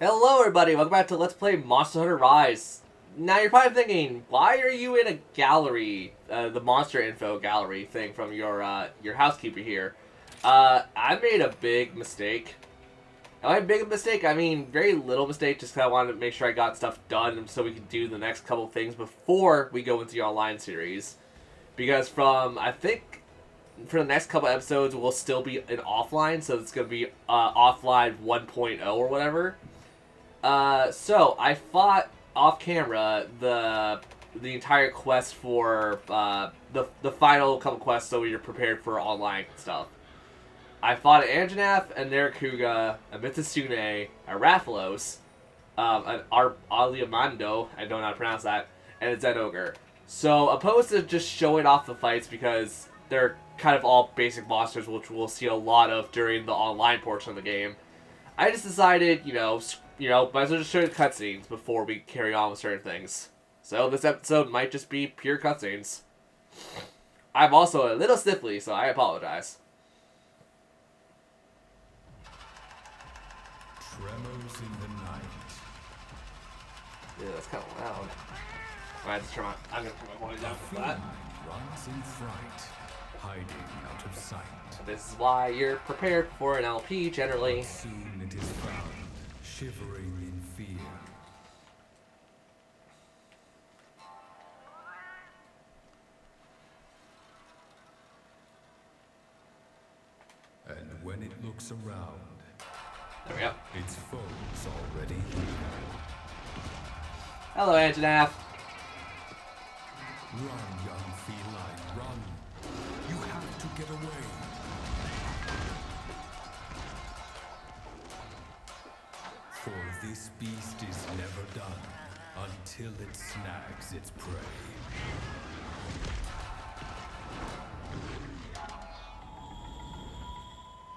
Hello everybody, welcome back to Let's Play Monster Hunter Rise. Now you're probably thinking, why are you in a gallery, the monster info gallery thing from your housekeeper here? I made a big mistake. And by big mistake, I mean very little mistake, just because I wanted to make sure I got stuff done so we could do the next couple things before we go into the online series. Because I think, for the next couple episodes, we'll still be in offline, so it's going to be offline 1.0 or whatever. So I fought off camera the entire quest for the final couple quests, so you're prepared for online stuff. I fought an Anjanath, a Narakuga, a Mitsune, a Rathalos, an Aliamando, I don't know how to pronounce that, and a Zed Ogre. So opposed to just showing off the fights because they're kind of all basic monsters, which we'll see a lot of during the online portion of the game, I just decided, might as well just show you cutscenes before we carry on with certain things. So this episode might just be pure cutscenes. I'm also a little sniffly, so I apologize. Tremors in the night. Yeah, that's kind of loud. I'm gonna turn my volume down for that. Runs in fright, hiding out of sight. This is why you're prepared for an LP generally. Soon it is found, shivering in fear. And when it looks around, There we go. its foes already here. Hello, Anjanath. Run, young feline, run. You have to get away. For this beast is never done until it snags its prey.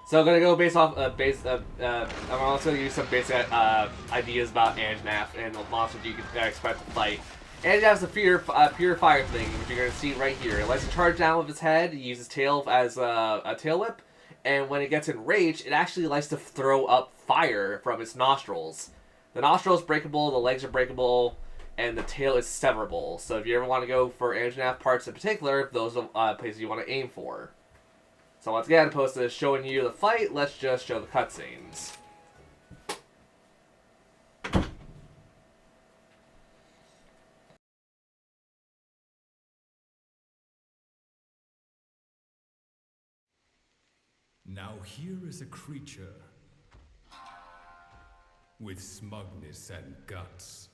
So I'm gonna go based off I'm also gonna use some basic ideas about Anjanath and the monsters you can expect to fight. Anjanath's a pure fire thing, which you're gonna see right here. It likes to charge down with its head. It uses tail as a tail whip, and when it gets enraged, it actually likes to throw up fire from its nostrils. The nostril is breakable, the legs are breakable, and the tail is severable. So if you ever want to go for Anjanath parts in particular, those are places you want to aim for. So once again, opposed to showing you the fight, let's just show the cutscenes. Now here is a creature with smugness and guts.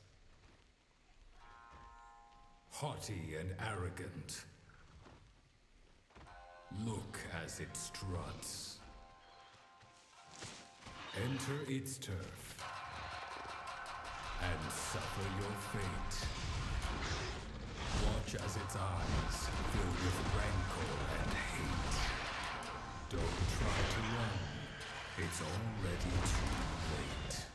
Haughty and arrogant. Look as it struts. Enter its turf and suffer your fate. Watch as its eyes fill with rancor and hate. Don't try to run. It's already too late.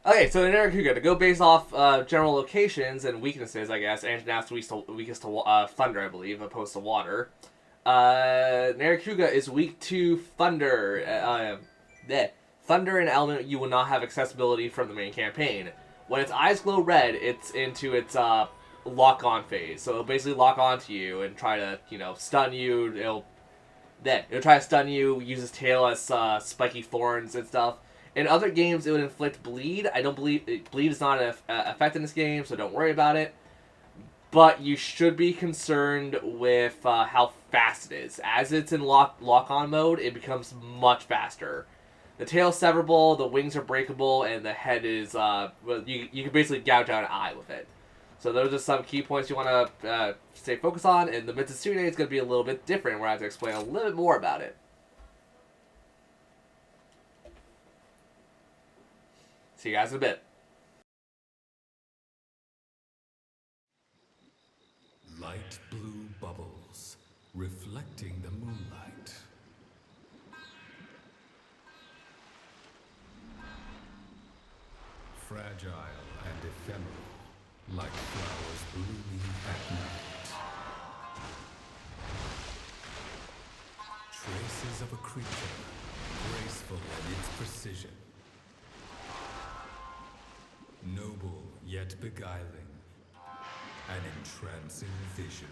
Okay, so in Narakuga, to go based off general locations and weaknesses, I guess, Anjanath's weakest to thunder, I believe, opposed to water. Narakuga is weak to thunder. Thunder and element you will not have accessibility from the main campaign. When its eyes glow red, it's into its lock-on phase. So it'll basically lock onto you and try to, stun you. It'll try to stun you, use its tail as spiky thorns and stuff. In other games, it would inflict bleed. I don't believe bleed is not an effect in this game, so don't worry about it. But you should be concerned with how fast it is. As it's in lock-on mode, it becomes much faster. The tail is severable, the wings are breakable, and the head is you can basically gouge out an eye with it. So those are some key points you want to stay focused on. And the Mitsune is going to be a little bit different, where I have to explain a little bit more about it. See you guys in a bit. Light blue bubbles, reflecting the moonlight. Fragile and ephemeral, like flowers blooming at night. creature, graceful in its precision. Noble yet beguiling, an entrancing vision.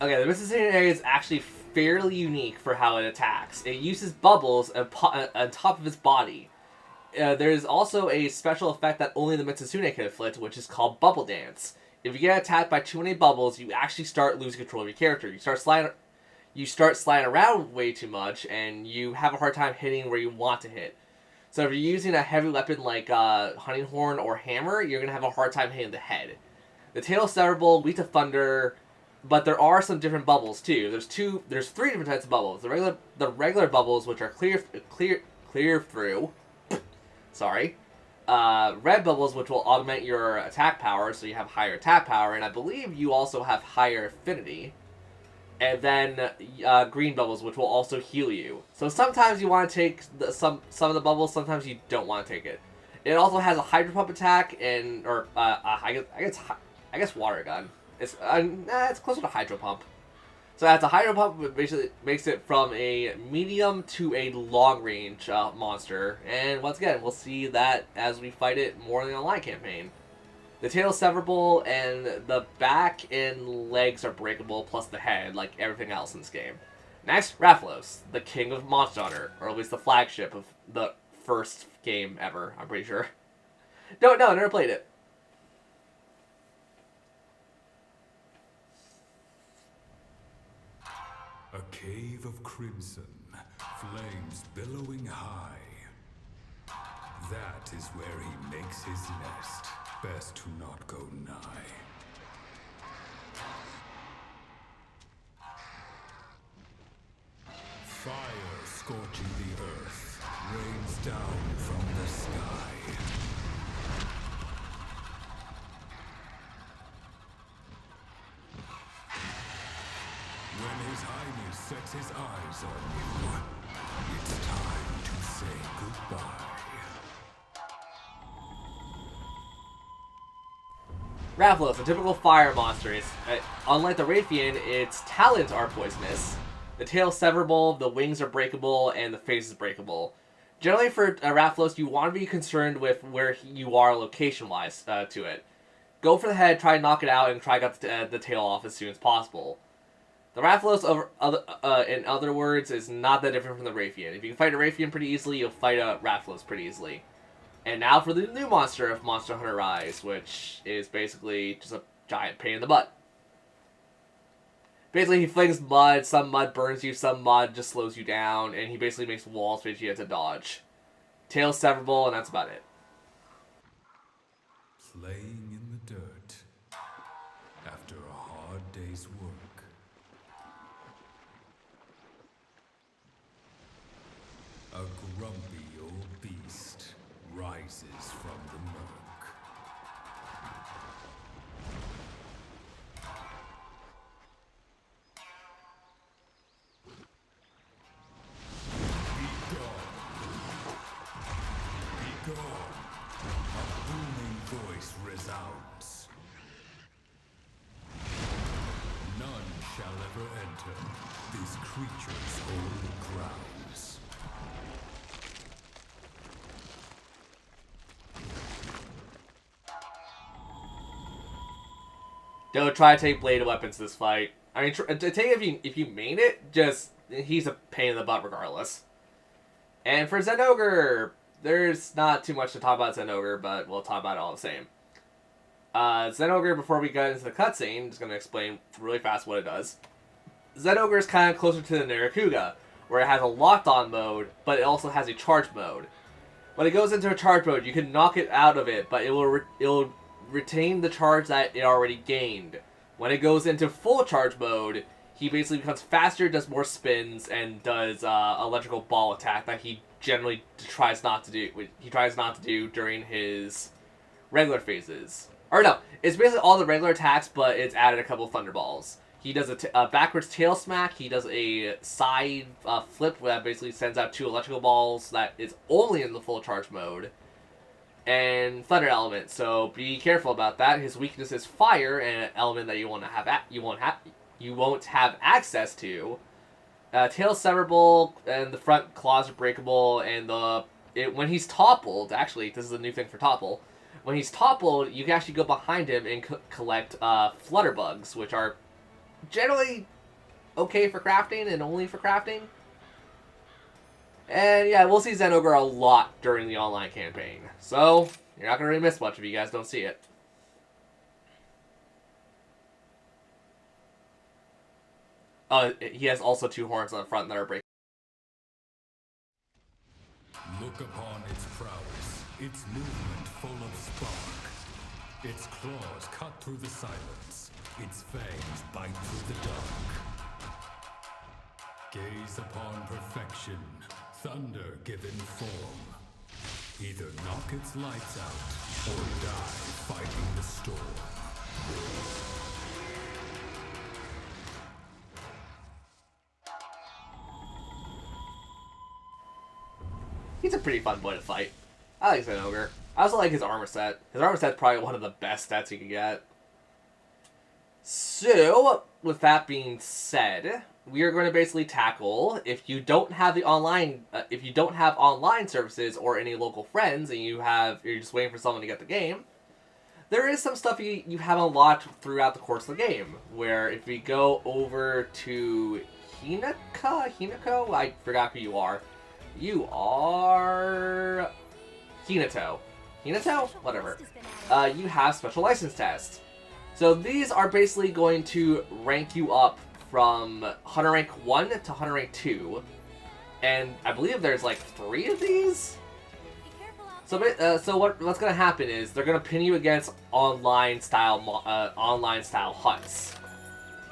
Okay, the Mississippi area is actually fairly unique for how it attacks. It uses bubbles on top of its body. There is also a special effect that only the Mitsusune can inflict, which is called Bubble Dance. If you get attacked by too many bubbles, you actually start losing control of your character. You start sliding around way too much, and you have a hard time hitting where you want to hit. So if you're using a heavy weapon like Hunting Horn or Hammer, you're going to have a hard time hitting the head. The tail is severable, weak to thunder, but there are some different bubbles too. There's three different types of bubbles. The regular bubbles, which are clear through. Sorry. Red bubbles, which will augment your attack power, so you have higher attack power, and I believe you also have higher affinity. And then green bubbles, which will also heal you. So sometimes you want to take some of the bubbles, sometimes you don't want to take it. It also has a hydro pump attack I guess water gun. It's closer to hydro pump. So that's a hydro pump, which basically makes it from a medium to a long range monster. And once again, we'll see that as we fight it more in the online campaign. The tail is severable, and the back and legs are breakable, plus the head, like everything else in this game. Next, Rathalos, the king of Monster Hunter, or at least the flagship of the first game ever, I'm pretty sure. No, never played it. A cave of crimson, flames billowing high. That is where he makes his nest. Best to not go nigh. Fire scorching the earth, rains down from the sky. When His Highness sets his eyes on you, it's time to say goodbye. Rathalos, a typical fire monster. Unlike the Raytheon, its talons are poisonous. The tail is severable, the wings are breakable, and the face is breakable. Generally for Rathalos, you want to be concerned with where you are location-wise to it. Go for the head, try to knock it out, and try to get the tail off as soon as possible. The Rathalos, in other words, is not that different from the Raytheon. If you can fight a Raytheon pretty easily, you'll fight a Rathalos pretty easily. And now for the new monster of Monster Hunter Rise, which is basically just a giant pain in the butt. Basically, he flings mud, some mud burns you, some mud just slows you down, and he basically makes walls which you have to dodge. Tail severable, and that's about it. Playing in the dirt after a hard day's work. A grumpy old beast rises from the murk. Be gone. Be gone. A booming voice resounds. None shall ever enter this creature's holy grounds. Don't try to take bladed weapons this fight. I mean, to take if you main it, he's a pain in the butt regardless. And for Zenogre, there's not too much to talk about Zenogre, but we'll talk about it all the same. Zenogre, before we get into the cutscene, I'm just going to explain really fast what it does. Zenogre is kind of closer to the Narakuga, where it has a locked-on mode, but it also has a charge mode. When it goes into a charge mode, you can knock it out of it, but it will retain the charge that it already gained. When it goes into full charge mode, he basically becomes faster, does more spins, and does electrical ball attack that he generally tries not to do. He tries not to do during his regular phases. Or no, it's basically all the regular attacks, but it's added a couple of thunderballs. He does a backwards tail smack. He does a side flip that basically sends out 2 electrical balls that is only in the full charge mode. and thunder element. So be careful about that. His weakness is fire, and an element that you won't have access to. Tail severable, and the front claws are breakable, and when he's toppled, actually, this is a new thing for topple. When he's toppled, you can actually go behind him and collect flutterbugs, which are generally okay for crafting and only for crafting. And yeah, we'll see Zenogre a lot during the online campaign. So, you're not going to really miss much if you guys don't see it. He has also 2 horns on the front that are breaking. Look upon its prowess, its movement full of spark. Its claws cut through the silence, its fangs bite through the dark. Gaze upon perfection, thunder given form. Either knock its lights out, or die fighting the storm. He's a pretty fun boy to fight. I like Zenogre. I also like his armor set. His armor set's probably one of the best stats you can get. So, with that being said, we are going to basically tackle, if you don't have online services or any local friends, and you're just waiting for someone to get the game, there is some stuff you have unlocked throughout the course of the game. Where if we go over to Hinako, I forgot who you are. You are Hinato. Hinato? Whatever. You have special license tests. So these are basically going to rank you up from Hunter Rank 1 to Hunter Rank 2. And I believe there's like 3 of these? So what's going to happen is they're going to pin you against online style hunts.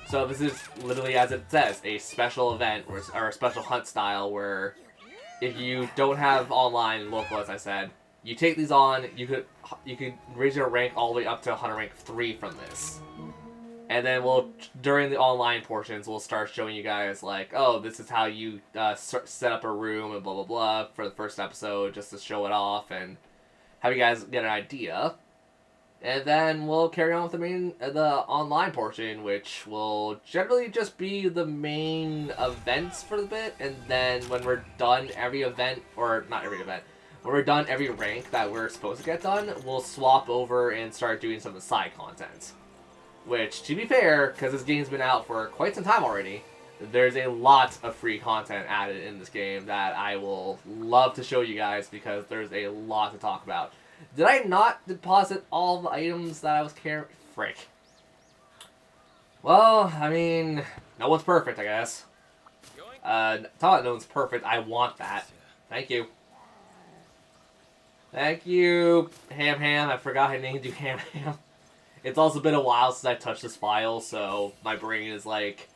So this is literally, as it says, a special event or a special hunt style where if you don't have online local, as I said, you take these on, you could raise your rank all the way up to Hunter Rank 3 from this. And then during the online portions, we'll start showing you guys like, oh, this is how you set up a room and blah blah blah for the first episode, just to show it off and have you guys get an idea. And then we'll carry on with the online portion, which will generally just be the main events for the bit. And then when we're done every event, or not every event, when we're done every rank that we're supposed to get done, we'll swap over and start doing some of the side content. Which, to be fair, because this game's been out for quite some time already, there's a lot of free content added in this game that I will love to show you guys because there's a lot to talk about. Did I not deposit all the items that I was carrying? Frick. Well, I mean, no one's perfect, I guess. Talking about no one's perfect, I want that. Thank you. Thank you, Ham Ham. I forgot I named you Ham Ham. It's also been a while since I touched this file, so my brain is like,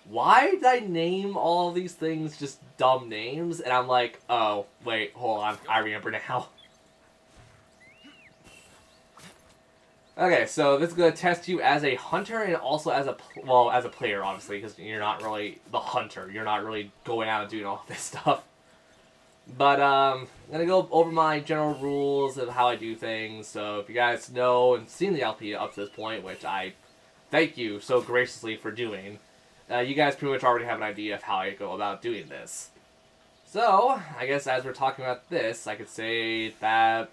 why did I name all these things just dumb names? And I'm like, oh, wait, hold on, I remember now. Okay, so this is going to test you as a hunter and also as a player, obviously, because you're not really the hunter. You're not really going out and doing all this stuff. But I'm going to go over my general rules of how I do things. So if you guys know and seen the LP up to this point, which I thank you so graciously for doing, you guys pretty much already have an idea of how I go about doing this. So, I guess as we're talking about this, I could say that,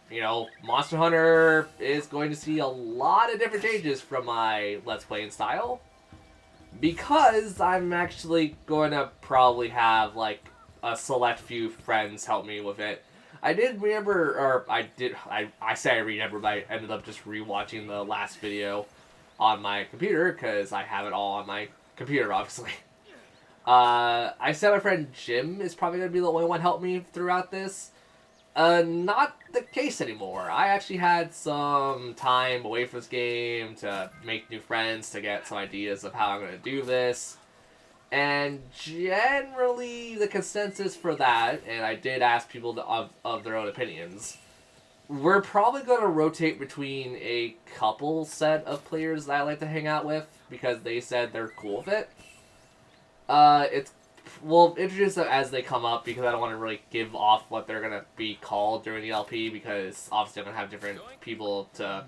Monster Hunter is going to see a lot of different changes from my Let's Playing style. Because I'm actually going to probably have, like, a select few friends help me with it. I did remember, or I say I remember, but I ended up just rewatching the last video on my computer, because I have it all on my computer, obviously. I said my friend Jim is probably going to be the only one help me throughout this. Not the case anymore. I actually had some time away from this game to make new friends, to get some ideas of how I'm going to do this. And generally, the consensus for that, and I did ask people of their own opinions, we're probably going to rotate between a couple set of players that I like to hang out with, because they said they're cool with it. It's we'll introduce them as they come up because I don't want to really give off what they're gonna be called during the LP because obviously I'm gonna have different people to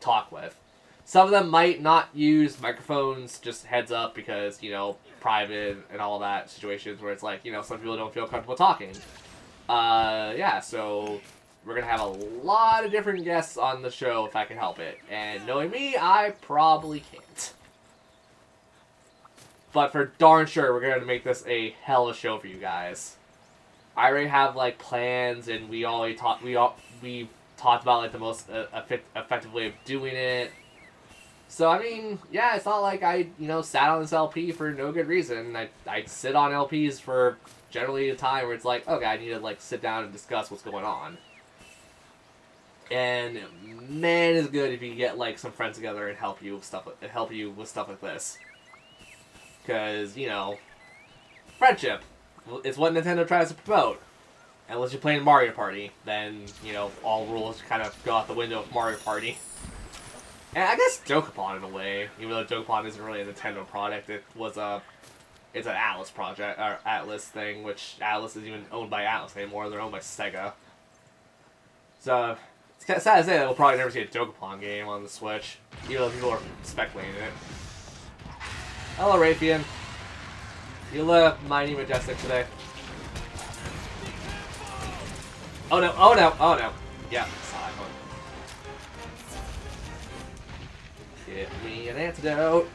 talk with. Some of them might not use microphones, just heads up because, you know, private and all that situations where it's like, you know, some people don't feel comfortable talking. Yeah, so we're gonna have a lot of different guests on the show if I can help it. And knowing me, I probably can't. But for darn sure, we're gonna make this a hell of a show for you guys. I already have like plans, and we talked about like the most effective way of doing it. So I mean, yeah, it's not like I sat on this LP for no good reason. I sit on LPs for generally a time where it's like, okay, I need to like sit down and discuss what's going on. And man, it's good if you get like some friends together and help you with stuff like this. Because, you know, friendship is what Nintendo tries to promote. Unless you're playing Mario Party, then, you know, all rules kind of go out the window of Mario Party. And I guess Dokapon in a way, even though Dokapon isn't really a Nintendo product, it's an Atlas project, or Atlas thing, which Atlas isn't even owned by Atlas anymore, they're owned by Sega. So, it's sad to say that we'll probably never see a Dokapon game on the Switch, even though people are speculating it. Hello, Raytheon. You look mighty majestic today. Oh no, oh no, oh no. Yeah, side one. Get me an antidote.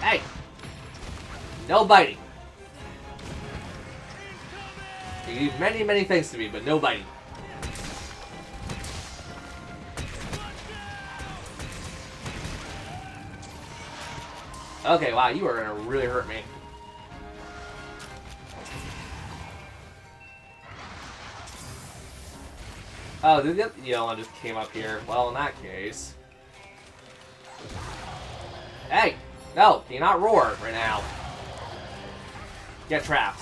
Hey! No biting. You do many, many things to me, but no biting. Okay, wow, you are gonna really hurt me. Oh, the yellow one just came up here. Well, in that case... Hey! No, do not roar right now. Get trapped.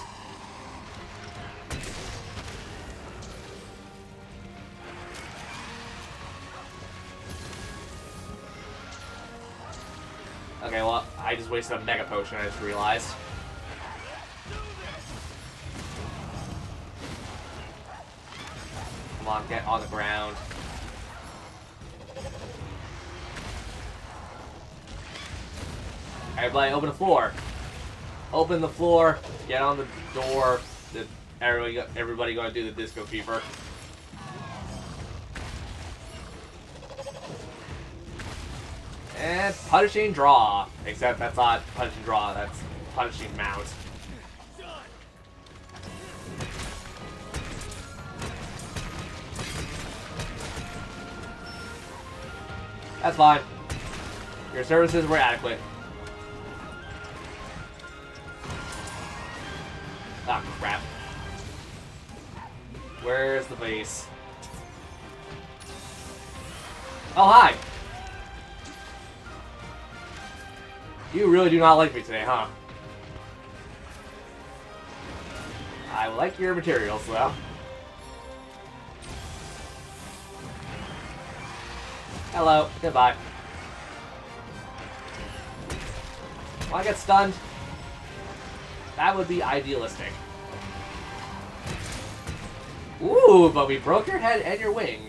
Okay, well, I just wasted a Mega Potion, I just realized. Come on, get on the ground. Everybody, open the floor. Open the floor, get on the door. Everybody gonna do the Disco Fever. And punishing draw. Except that's not punishing draw, that's punishing mount. That's fine. Your services were adequate. Ah, crap. Where's the base? Oh, hi! You really do not like me today, huh? I like your materials, though. Hello. Goodbye. Want to get stunned? That would be idealistic. Ooh, but we broke your head and your wing.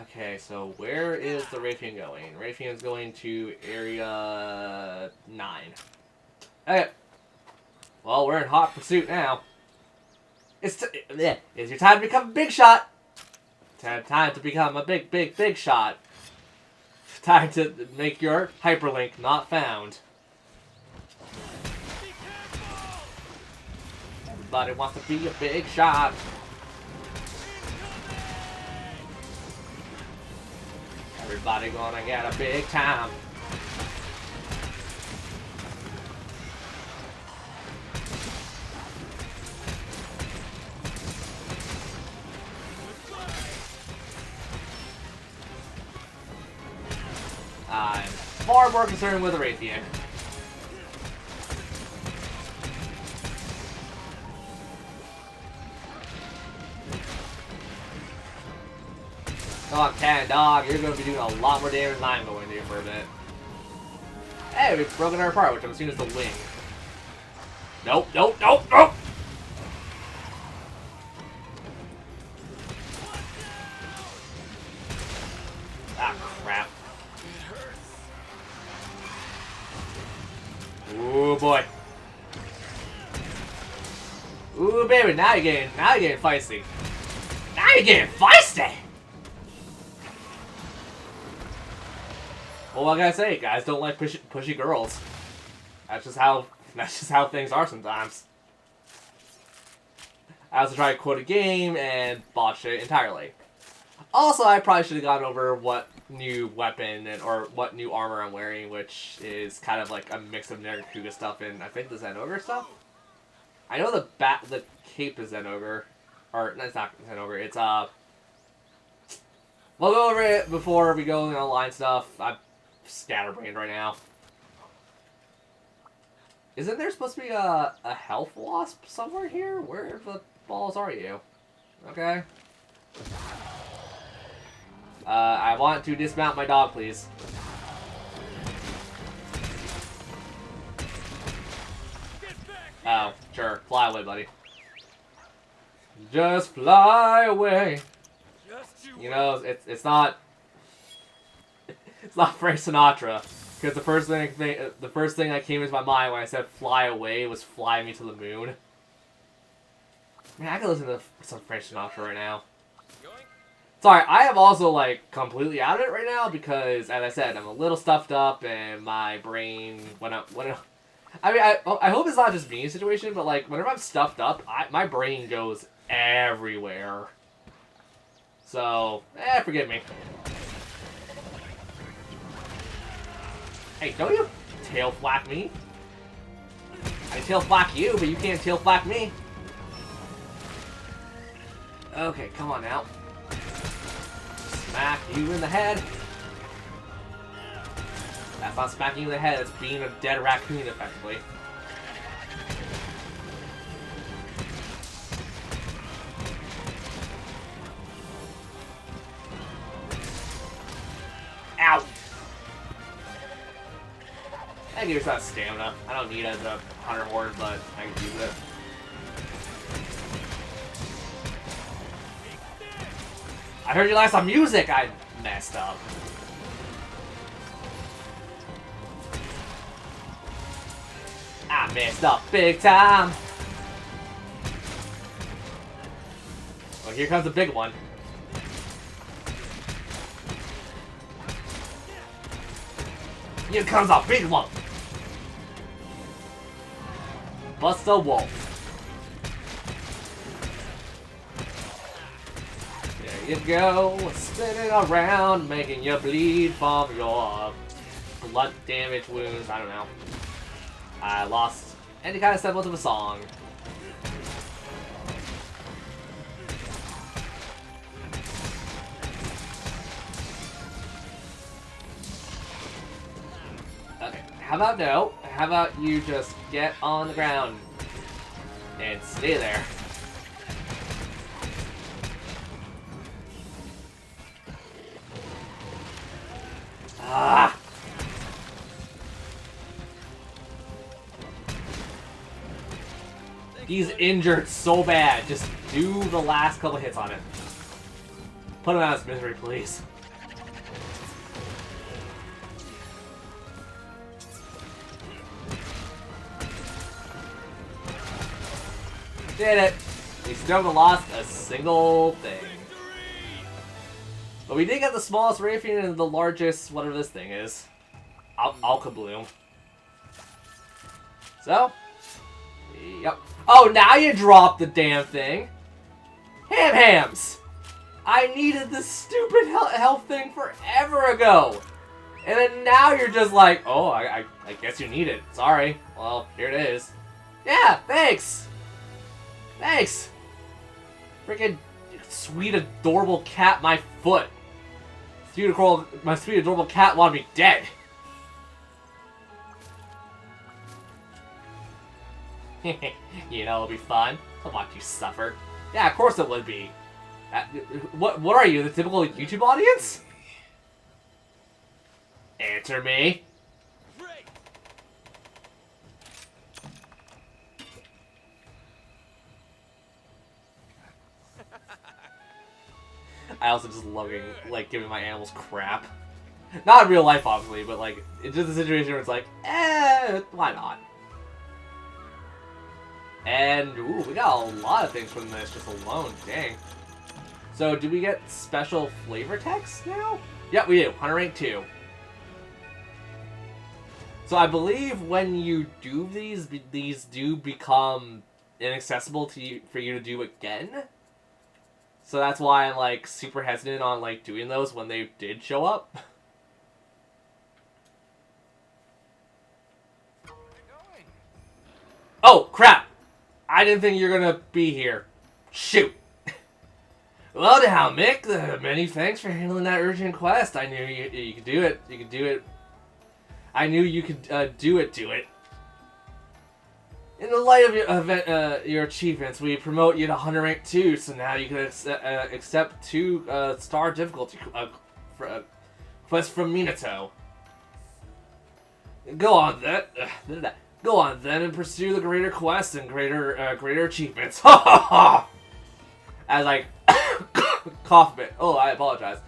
Okay, so where is the Raytheon going? Raytheon's going to area 9. Okay. Well, we're in hot pursuit now. It's your time to become a big shot. Time to become a big shot. Time to make your hyperlink not found. Everybody wants to be a big shot. Everybody gonna get a big time. I'm far more concerned with the Raytheon. Come on, cat and dog. You're going to be doing a lot more damage than I'm going to do for a bit. Hey, we've broken her apart, which I'm assuming is the wing. Nope, nope, nope, nope! Ah, crap. Ooh, boy. Ooh, baby, now you're getting feisty. Now you're getting feisty! Well, what can I say? Guys don't like pushy girls. That's just how things are sometimes. I also tried to quote a game and botched it entirely. Also, I probably should have gone over what new weapon or what new armor I'm wearing, which is kind of like a mix of Nerakuga stuff and I think the Zenogre stuff. I know the cape is Zenogre, or no, it's not Zenogre. It's we'll go over it before we go into online stuff. I'm scatterbrained right now. Isn't there supposed to be a health wasp somewhere here? Where the balls are you? Okay. I want to dismount my dog, please. Oh, sure. Fly away, buddy. Just fly away. You know, it's not Frank Sinatra, because the first thing that came into my mind when I said fly away was fly me to the moon. Man, I could listen to some Frank Sinatra right now. Sorry, I am also like completely out of it right now because, as I said, I'm a little stuffed up and my brain I mean, I hope it's not just me situation, but like whenever I'm stuffed up, my brain goes everywhere. So, forgive me. Hey, don't you tail flak me? I tail flak you, but you can't tail flak me. Okay, come on now. Smack you in the head. That's not smacking you in the head, it's being a dead raccoon, effectively. Ow! I can use that stamina. I don't need it as a hunter horde, but I can use it. I heard you like some music! I messed up. I messed up big time! Well, here comes the big one. Here comes a big one! Bust a wolf. There you go, spinning around, making you bleed from your blood damage wounds. I don't know. I lost any kind of semblance of a song. Okay, how about no? How about you just get on the ground and stay there? Ah! He's injured so bad. Just do the last couple hits on it. Put him out of his misery, please. Did it. We still haven't lost a single thing. But we did get the smallest Raytheon and the largest, whatever this thing is. Alkabloom. So, yep. Oh, now you dropped the damn thing. Hams! I needed this stupid health thing forever ago. And then now you're just like, oh, I guess you need it. Sorry. Well, here it is. Yeah, thanks. Thanks. Freaking sweet, adorable cat, my foot. My sweet, adorable cat wanted me dead. You know, it'll be fun. I'll watch you suffer. Yeah, of course it would be. What are you, the typical YouTube audience? Answer me. I also just loving, like, giving my animals crap. Not in real life, obviously, but, like, it's just a situation where it's like, why not? And, ooh, we got a lot of things from this just alone, dang. So, do we get special flavor text now? Yep, we do. Hunter rank 2. So, I believe when you do these do become inaccessible to you, for you to do again. So that's why I'm, like, super hesitant on, like, doing those when they did show up. Oh, crap! I didn't think you were gonna be here. Shoot! Well, now, Mick, many thanks for handling that urgent quest. I knew you could do it. You could do it. I knew you could do it. In the light of your achievements, we promote you to Hunter Rank 2, so now you can accept 2-star difficulty quest from Minato. Go on then and pursue the greater quests and greater achievements. As I cough a bit. Oh, I apologize.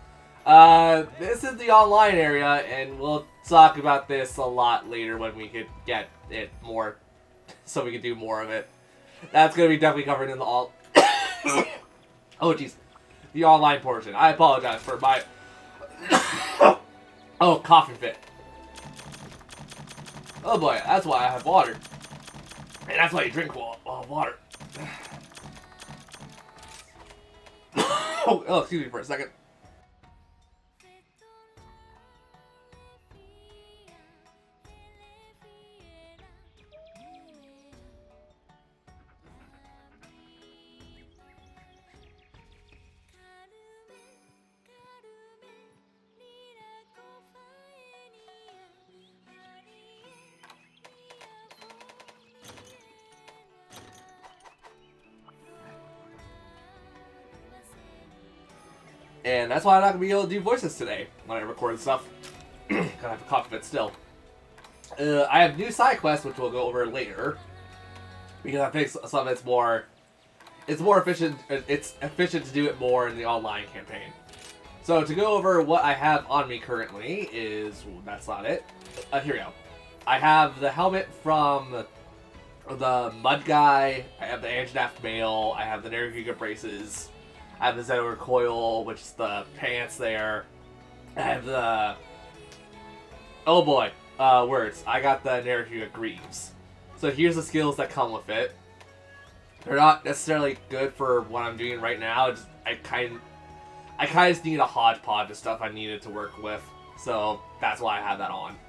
This is the online area, and we'll talk about this a lot later when we could get it more. So we can do more of it. That's going to be definitely covered in the all... oh, jeez. The online portion. I apologize for my... oh, coughing fit. Oh boy, that's why I have water. And that's why you drink water. oh, excuse me for a second. And that's why I'm not going to be able to do voices today when I record stuff. Gonna have a cough fit still. I have new side quests, which we'll go over later. Because I think some of it's more efficient. It's efficient to do it more in the online campaign. So to go over what I have on me currently is... Ooh, that's not it. Here we go. I have the helmet from the Mud Guy. I have the Anjanath Mail. I have the Naruhiga braces. I have the Zeto Recoil, which is the pants there. I have the... Oh boy, words. I got the Naruhiga Greaves. So here's the skills that come with it. They're not necessarily good for what I'm doing right now. I kind of just need a hodgepodge of stuff I needed to work with. So that's why I have that on. Make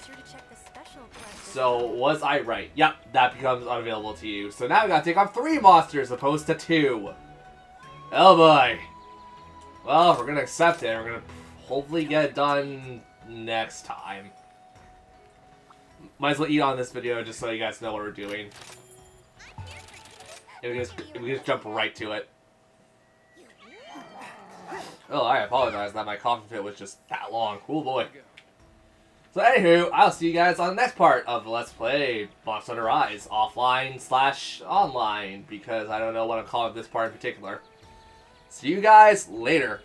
sure to check the special quest. So was I right? Yep, that becomes unavailable to you. So now we gotta take on 3 monsters opposed to 2. Oh boy. Well, if we're gonna accept it, we're gonna hopefully get it done next time. Might as well eat on this video just so you guys know what we're doing. And we just jump right to it. Oh, I apologize that my coughing fit was just that long. Cool boy. So anywho, I'll see you guys on the next part of the Let's Play Monster Hunter Rise, offline/online, because I don't know what I'm calling this part in particular. See you guys later.